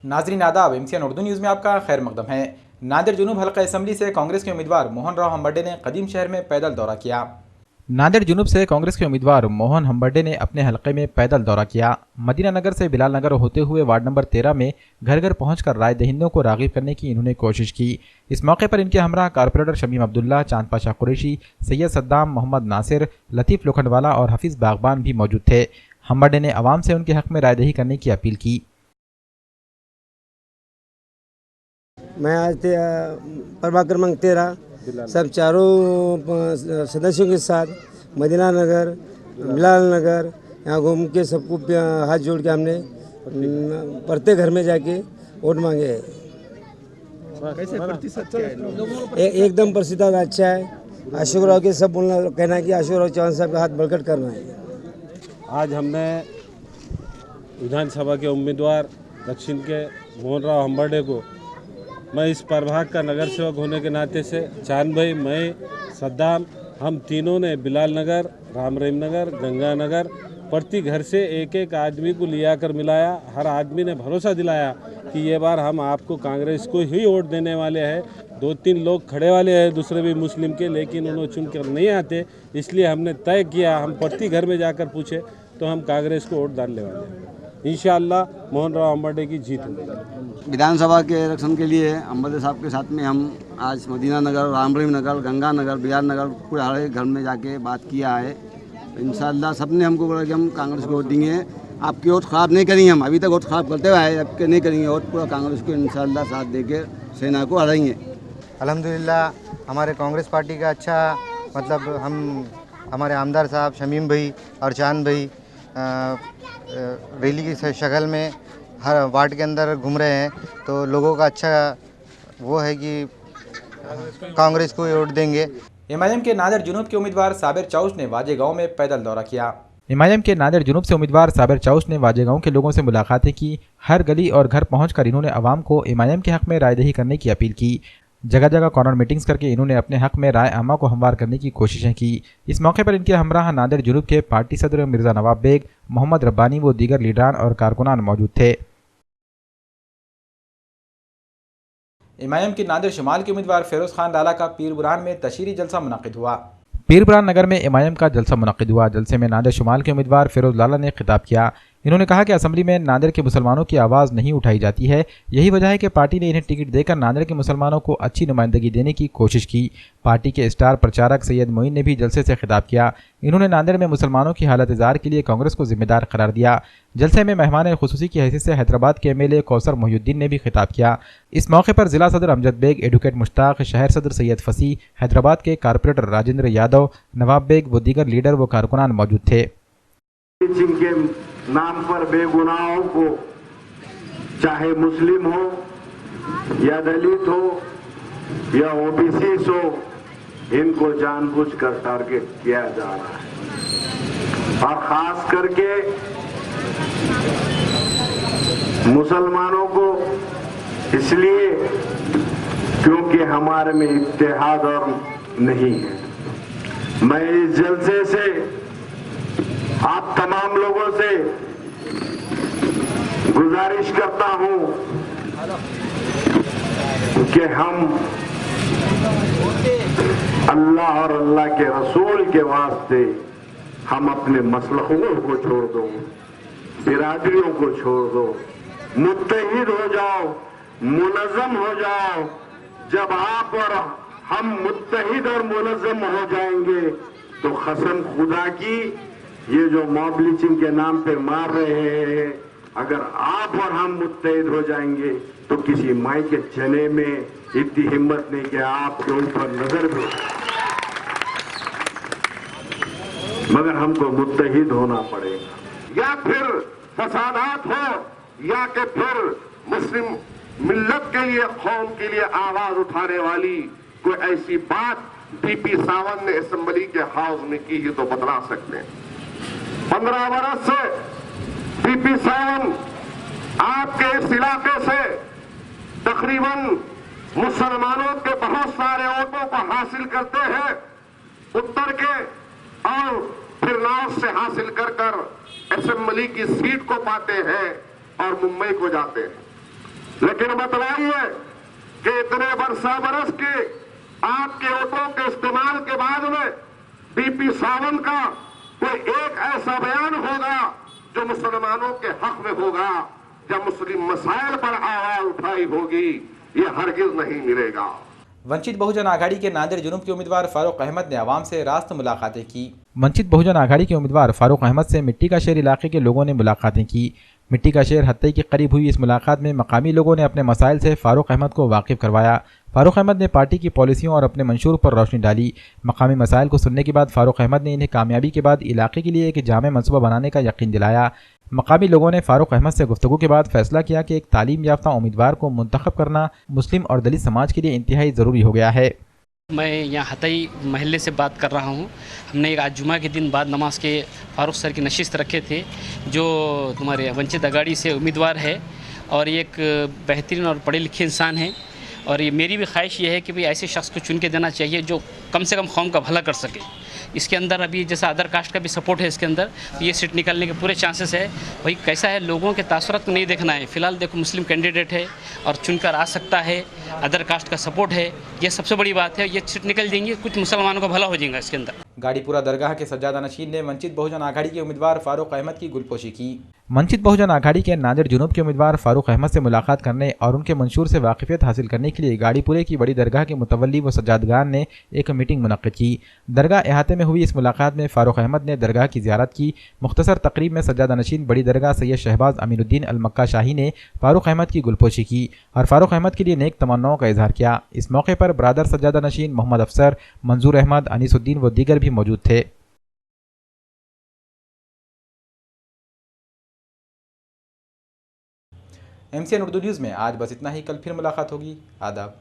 नाजरीन आदाब, MCN Urdu news में आपका खैर मकदम है। नादिर जुनूब हल्का असम्बली से कांग्रेस के उम्मीदवार मोहन राव हम्बर्डे ने कदीम शहर में पैदल दौरा किया। नादिर जुनूब से कांग्रेस के उम्मीदवार मोहन हम्बर्डे ने अपने हलके में पैदल दौरा किया। मदीना नगर से बिलाल नगर होते हुए वार्ड नंबर 13 में घर घर पहुंचकर राय दहिंदों को राग़िब करने की इन्होंने कोशिश की। इस मौके पर इनके हमरा कारपोरेटर शमीम अब्दुल्ला, चांद पाशा कुरैशी, सैयद सद्दाम, मोहम्मद नासिर, लतीफ़ लोखंडवाला और हफीज़ बागबान भी मौजूद थे। हम्बर्डे ने आवाम से उनके हक में रायदही करने की अपील की। मैं आज प्रभाग क्रमांक 13 सब चारों सदस्यों के साथ मदीना नगर, बिलाल नगर यहाँ घूम के सबको हाथ जोड़ के हमने प्रत्येक घर में जाके वोट मांगे हैं। कैसे प्रतिशत एकदम प्रतिशत अच्छा है। अशोक राव के सब बोलना कहना है कि अशोक राव चौहान साहब का हाथ बरकट करना है। आज हमने विधानसभा के उम्मीदवार दक्षिण के मोहन राव हम्बर्डे को, मैं इस प्रभाग का नगर सेवक होने के नाते से चांद भाई, मैं, सद्दाम, हम तीनों ने बिलाल नगर, राम रहीम नगर, गंगा नगर प्रति घर से एक एक आदमी को लिया कर मिलाया। हर आदमी ने भरोसा दिलाया कि ये बार हम आपको कांग्रेस को ही वोट देने वाले हैं। 2-3 लोग खड़े वाले हैं दूसरे भी मुस्लिम के, लेकिन उन्होंने चुन कर नहीं आते, इसलिए हमने तय किया, हम प्रति घर में जाकर पूछे तो हम कांग्रेस को वोट डालने वाले हैं। इंशाअल्लाह मोहन राव हम्बर्डे की जीत होगी। विधानसभा के इलेक्शन के लिए हम्बर्डे साहब के साथ में हम आज मदीना नगर, राम रहीम नगर, गंगा नगर, बिलाल नगर पूरे हर एक घर में जाके बात किया है। इंशाअल्लाह सबने हमको बोला कि हम कांग्रेस को वोट देंगे, आपकी वोट ख़राब नहीं करेंगे। हम अभी तक वोट ख़राब करते हुए आए, अब के नहीं करेंगे वोट, पूरा कांग्रेस को इंशाअल्लाह साथ देके सेना को हराएंगे। अल्हम्दुलिल्लाह हमारे कांग्रेस पार्टी का अच्छा मतलब हम हमारे आमदार साहब शमीम भाई और चांद भाई रैली की शक्ल में हर वार्ड के अंदर घूम रहे हैं, तो लोगों का अच्छा वो है कि कांग्रेस को वोट देंगे। MIM के नादिर जुनूब के उम्मीदवार साबिर चौस ने वाजे गांव में पैदल दौरा किया। MIM के नादिर जुनूब से उम्मीदवार साबिर चौस ने वाजे गांव के लोगों से मुलाकातें की। हर गली और घर पहुंचकर इन्होंने आवाम को MIM के हक में रायदही करने की अपील की। जगह जगह कॉर्नर मीटिंग्स करके इन्होंने अपने हक में राय आमा को हमवार करने की कोशिशें की। इस मौके पर इनके हमराह नादिर जुनूब के पार्टी सदर मिर्ज़ा नवाब बेग, मोहम्मद रब्बानी व दीगर लीडरान और कारकुनान मौजूद थे। MIM की नादिर शुमाल के उम्मीदवार फिरोज खान लाला का पीर बुरहान में तशहीरी जलसा मुनाकिद हुआ। पीर बुरहान नगर में MIM का जलसा मुनाकिद हुआ। जलसे में नादिर शुमाल के उम्मीदवार फिरोज लाला ने खिताब किया। इन्होंने कहा कि असम्बली में नादिर के मुसलमानों की आवाज़ नहीं उठाई जाती है, यही वजह है कि पार्टी ने इन्हें टिकट देकर नादिर के मुसलमानों को अच्छी नुमाइंदगी देने की कोशिश की। पार्टी के स्टार प्रचारक सैयद मोइन ने भी जलसे से खिताब किया। इन्होंने नादिर में मुसलमानों की हालत ज़ार के लिए कांग्रेस को जिम्मेदार करार दिया। जलसे में मेहमान खुसूसी की हैसियत से हैदराबाद के MLA कौसर मोहिउद्दीन ने भी खिताब किया। इस मौके पर जिला सदर अमजद बेग, एडवोकेट मुश्ताक, शहर सदर सैयद फसी, हैदराबाद के कारपोरेटर राजेंद्र यादव, नवाब बेग व दीगर लीडर व कारकुनान मौजूद थे। जिनके नाम पर बेगुनाहों को, चाहे मुस्लिम हो या दलित हो या OBC हो, इनको जानबूझकर टारगेट किया जा रहा है। और खास करके मुसलमानों को इसलिए क्योंकि हमारे में इत्तेहाद और नहीं है। मैं इस जलसे से आप तमाम लोगों से गुजारिश करता हूं कि हम अल्लाह और अल्लाह के रसूल के वास्ते हम अपने मसलकों को छोड़ दो, बिरादरियों को छोड़ दो, मुत्तहिद हो जाओ, मुनज़्ज़म हो जाओ। जब आप और हम मुत्तहिद और मुनज़्ज़म हो जाएंगे तो कसम खुदा की ये जो मॉब लिंचिंग के नाम पे मार रहे हैं, अगर आप और हम मुत्तहिद हो जाएंगे तो किसी माई के चने में इतनी हिम्मत नहीं कि आपके ऊपर नजर भी, मगर हमको मुत्तहिद होना पड़ेगा। या फिर फसादात हो या कि फिर मुस्लिम मिल्लत के लिए, कौम के लिए आवाज उठाने वाली कोई ऐसी बात PP सावंत ने असेंबली के हाउस में की है तो बतला सकते हैं। 15 बरस से PP सावंत आपके इस इलाके से तकरीबन मुसलमानों के बहुत सारे वोटों को हासिल करते हैं, उत्तर के, और फिर नॉर्थ से हासिल कर असेंबली की सीट को पाते हैं और मुंबई को जाते हैं। लेकिन बतलाइए कि इतने बरस के आपके वोटों के इस्तेमाल के बाद में बीपी सावंत का कोई एक ऐसा बयान होगा जो मुसलमानों के हक में होगा, जब मुस्लिम मसाइल पर आवाज उठाई होगी, ये हरगिज नहीं मिलेगा। वंचित बहुजन आघाड़ी के नांदेड़ जुनूब के उम्मीदवार फारूक अहमद ने आवाम से रास्त मुलाकातें की। वंचित बहुजन आघाड़ी के उम्मीदवार फारूक अहमद से मिट्टी का शहर इलाके के लोगों ने मुलाकातें की। मिट्टी का शहर हत्ते के करीब हुई इस मुलाकात में मकामी लोगों ने अपने मसाइल से फारूक अहमद को वाकिफ करवाया। फारूक अहमद ने पार्टी की पॉलिसियों और अपने मंशूर पर रोशनी डाली। मकामी मसाइल को सुनने के बाद फारूक अहमद ने इन्हें कामयाबी के बाद इलाके के लिए एक जामे मनसूबा बनाने का यकीन दिलाया। मकामी लोगों ने फारूक अहमद से गुफ्तगू के बाद फैसला किया कि एक तालीम याफ्ता उम्मीदवार को मुंतखब करना मुस्लिम और दलित समाज के लिए इंतहाई ज़रूरी हो गया है। मैं यहाँ हतई महल्ले से बात कर रहा हूँ। हमने एक आज जुमा के दिन बाद नमाज के फारूक सर की नशिस्त रखे थे, जो तुम्हारे वंचित आघाड़ी से उम्मीदवार है और एक बेहतरीन और पढ़े लिखे इंसान है। और ये मेरी भी ख्वाहिश ये है कि भाई ऐसे शख्स को चुन के देना चाहिए जो कम से कम कौम का भला कर सके। इसके अंदर अभी जैसा अदर कास्ट का भी सपोर्ट है इसके अंदर, तो ये सीट निकलने के पूरे चांसेस है। भाई कैसा है, लोगों के तासुरात को नहीं देखना है। फिलहाल देखो मुस्लिम कैंडिडेट है और चुनकर आ सकता है, अदर कास्ट का सपोर्ट है, ये सबसे बड़ी बात है। ये सीट निकल जाएंगी, कुछ मुसलमानों का भला हो जाएगा इसके अंदर। गाड़ीपुरा दरगाह के सज्जादा नशीन ने वंचित बहुजन आघाड़ी के उम्मीदवार फारूक अहमद की गुलपोशी की। वंचित बहुजन आघाड़ी के नांदेड़ जुनूब के उम्मीदवार फारूक अहमद से मुलाकात करने और उनके मंशूर से वाकिफियत हासिल करने के लिए गाड़ीपुरे की बड़ी दरगाह के मुतवल्ली व सज्जादगान ने एक मीटिंग मुनक्किद की। दरगाह अहाते में हुई इस मुलाकात में फारूक अहमद ने दरगाह की ज़ियारत की। मुख्तसर तकरीब में सज्जादा नशीन बड़ी दरगाह सैयद शहबाज अमीनुद्दीन अल मक्का शाही ने फारूक अहमद की गुलपोशी की और फारूक अहमद के लिए नेक तमन्नाओं का इजहार किया। इस मौके पर बरादर सज्जादा नशीन मोहम्मद अफसर, मंजूर अहमद, अनीसुद्दीन व दीगर भी मौजूद थे। MCN उर्दू न्यूज़ में आज बस इतना ही। कल फिर मुलाकात होगी। आदाब।